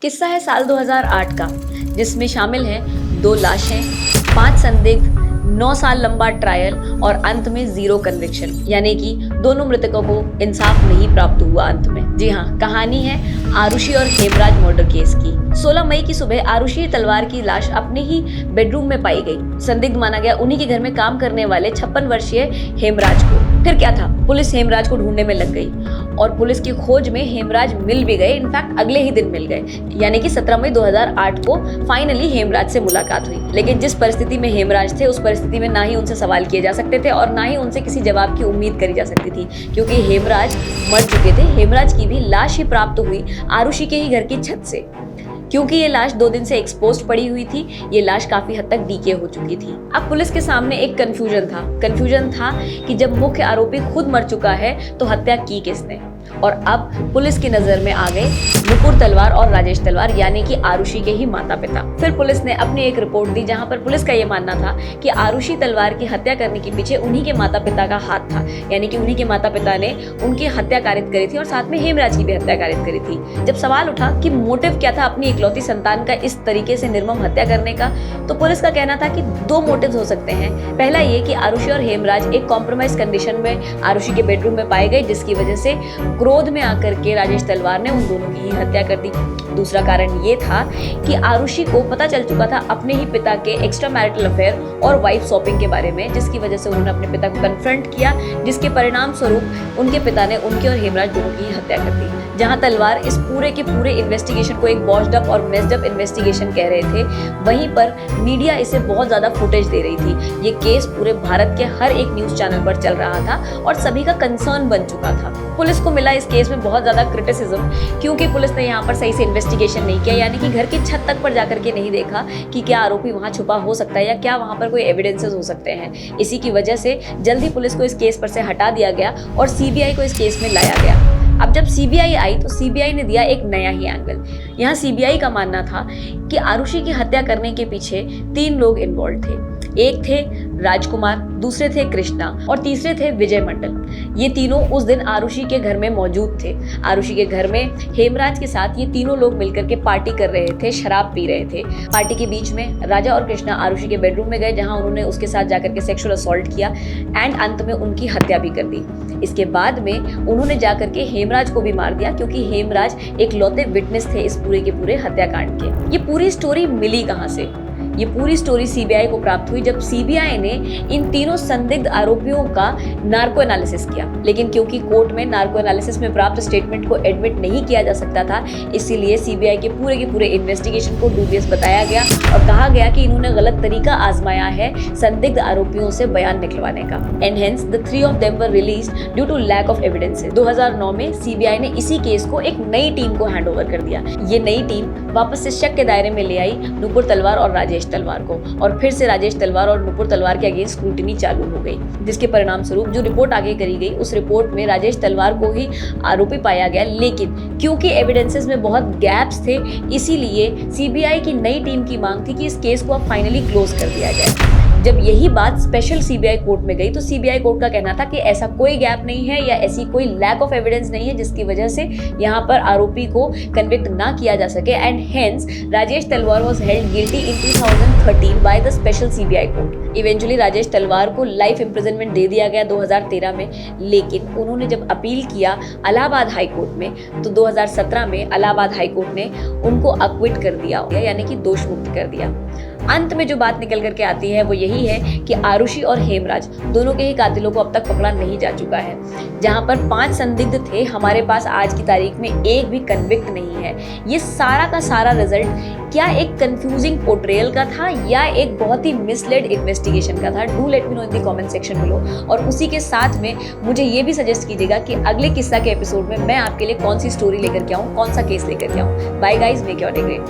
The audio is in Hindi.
किस्सा है साल 2008 का, जिसमें शामिल हैं 2 लाशें, 5 संदिग्ध, 9 साल लंबा ट्रायल और अंत में 0 कन्विक्शन, यानी कि दोनों मृतकों को इंसाफ नहीं प्राप्त हुआ अंत में। जी हाँ, कहानी है आरुषि और हेमराज मर्डर केस की। 16 मई की सुबह आरुषि तलवार की लाश अपने ही बेडरूम में पाई गई। संदिग्ध माना गया उन्हीं के घर में काम करने वाले 56 वर्षीय हेमराज को। फिर क्या था, पुलिस हेमराज को ढूंढने में लग गई और पुलिस की खोज में हेमराज मिल भी गए। इनफैक्ट अगले ही दिन मिल गए, यानी कि 17 मई 2008 को फाइनली हेमराज से मुलाकात हुई। लेकिन जिस परिस्थिति में हेमराज थे, उस परिस्थिति में ना ही उनसे सवाल किए जा सकते थे और ना ही उनसे किसी जवाब की उम्मीद करी जा सकती थी, क्योंकि हेमराज मर चुके थे। हेमराज की भी लाश ही प्राप्त हुई आरुषि के ही घर की छत से, क्योंकि ये लाश 2 दिन से एक्सपोज्ड पड़ी हुई थी। ये लाश काफी हद तक डीके हो चुकी थी। अब पुलिस के सामने एक कंफ्यूजन था कि जब मुख्य आरोपी खुद मर चुका है तो हत्या की किसने। और अब पुलिस की नजर में आ गए नुपुर तलवार और राजेश तलवार, यानी कि आरुषि के ही माता पिता। फिर पुलिस ने अपनी एक रिपोर्ट दी, जहां पर पुलिस का ये मानना था कि आरुषि तलवार की हत्या करने के पीछे उन्हीं के माता पिता का हाथ था, यानी कि उन्हीं के माता पिता ने उनकी हत्या कारित करी थी और साथ में हेमराज की भी हत्या कारित करी थी। जब सवाल उठा कि मोटिव क्या था अपनी इकलौती संतान का इस तरीके से निर्मम हत्या करने का, तो पुलिस का कहना था कि 2 मोटिव्स हो सकते हैं। पहला ये कि आरुषि और हेमराज एक कॉम्प्रोमाइज कंडीशन में आरुषि के बेडरूम में पाए गए, जिसकी वजह से क्रोध में आकर के राजेश तलवार ने उन दोनों की ही हत्या कर दी। दूसरा कारण ये था कि आरुषि को पता चल चुका था अपने ही पिता के एक्स्ट्रा मैरिटल अफेयर और वाइफ शॉपिंग के बारे में, जिसकी वजह से उन्होंने अपने पिता को कन्फ्रंट किया, जिसके परिणाम स्वरूप उनके पिता ने उनके और हेमराज दोनों की ही हत्या कर दी। जहां तलवार इस पूरे के पूरे इन्वेस्टिगेशन को एक वॉश्ड अप और मेस्ड अप इन्वेस्टिगेशन कह रहे थे, वहीं पर मीडिया इसे बहुत ज्यादा फुटेज दे रही थी। ये केस पूरे भारत के हर एक न्यूज चैनल पर चल रहा था और सभी का कंसर्न बन चुका था। पुलिस को मिला इस केस में बहुत ज्यादा क्रिटिसिज्म, क्योंकि पुलिस ने यहाँ पर सही से इन्वेस्टिगेशन नहीं किया, यानी कि घर की छत तक पर जाकर के नहीं देखा कि क्या आरोपी वहां छुपा हो सकता है या क्या वहां पर कोई एविडेंसेस हो सकते हैं। इसी की वजह से जल्दी पुलिस को इस केस पर से हटा दिया गया और सीबीआई को इस केस में लाया गया। अब जब सीबीआई आई तो सीबीआई ने दिया एक नया ही एंगल। यहाँ सीबीआई का मानना था कि आरुषि की हत्या करने के पीछे 3 लोग इन्वॉल्व थे। एक थे राजकुमार, दूसरे थे कृष्णा और तीसरे थे विजय मंडल। ये तीनों उस दिन आरुषि के घर में मौजूद थे। आरुषि के घर में हेमराज के साथ ये तीनों लोग मिलकर के पार्टी कर रहे थे, शराब पी रहे थे। पार्टी के बीच में राजा और कृष्णा आरुषि के बेडरूम में गए, जहां उन्होंने उसके साथ जाकर के सेक्सुअल असॉल्ट किया एंड अंत में उनकी हत्या भी कर दी। इसके बाद में उन्होंने जाकर के हेमराज को भी मार दिया, क्योंकि हेमराज एक लौते विटनेस थे इस पूरे के पूरे हत्याकांड के। ये पूरी स्टोरी मिली कहां से? ये पूरी स्टोरी सीबीआई को प्राप्त हुई जब सीबीआई ने इन तीनों संदिग्ध आरोपियों का नार्को एनालिसिस किया। लेकिन क्योंकि कोर्ट में नार्को एनालिसिस में प्राप्त स्टेटमेंट को एडमिट नहीं किया जा सकता था, इसीलिए सीबीआई के पूरे इन्वेस्टिगेशन को डूबियस बताया गया और कहा गया कि इन्होंने गलत तरीका आजमाया है संदिग्ध आरोपियों से बयान निकलवाने का। And hence the 3 of them were released due to lack of evidences। 2009 में सीबीआई ने इसी केस को एक नई टीम को हैंडओवर कर दिया। ये नई टीम वापस से शक के दायरे में ले आई नुपुर तलवार और राजेश तलवार को, और फिर से राजेश तलवार और नुपुर तलवार के अगेंस्ट स्क्रूटिनी चालू हो गई, जिसके परिणाम स्वरूप जो रिपोर्ट आगे करी गई उस रिपोर्ट में राजेश तलवार को ही आरोपी पाया गया। लेकिन क्योंकि एविडेंसेस में बहुत गैप्स थे, इसीलिए सीबीआई की नई टीम की मांग थी कि इस केस को अब फाइनली क्लोज कर दिया जाए। जब यही बात स्पेशल सीबीआई कोर्ट में गई तो सीबीआई कोर्ट का कहना था कि ऐसा कोई गैप नहीं है या ऐसी कोई लैक ऑफ एविडेंस नहीं है जिसकी वजह से यहाँ पर आरोपी को कन्विक्ट ना किया जा सके। एंड हेंस राजेश तलवार was held guilty in 2013 by the special CBI court. Eventually Rajesh तलवार को लाइफ इम्प्रिजनमेंट दे दिया गया 2013 में, लेकिन उन्होंने जब अपील किया इलाहाबाद हाई कोर्ट में तो 2017 में इलाहाबाद हाई कोर्ट ने उनको अक्विट कर दिया, यानी कि दोष मुक्त कर दिया। अंत में जो बात निकल करके आती है वो यही है कि आरुषि और हेमराज दोनों के ही कातिलों को अब तक पकड़ा नहीं जा चुका है। जहां पर 5 संदिग्ध थे, हमारे पास आज की तारीख में एक भी कन्विक्ट नहीं है। ये सारा का सारा रिजल्ट क्या एक कंफ्यूजिंग पोर्ट्रेयल का था या एक बहुत ही मिसलेड इन्वेस्टिगेशन का था? Do let me know in the comment section below. और उसी के साथ में मुझे ये भी सजेस्ट कीजिएगा कि अगले किस्सा के एपिसोड में मैं आपके लिए कौन सी स्टोरी लेकर के आऊँ, कौन सा केस लेकर के आऊँ। Bye guys, make your day great.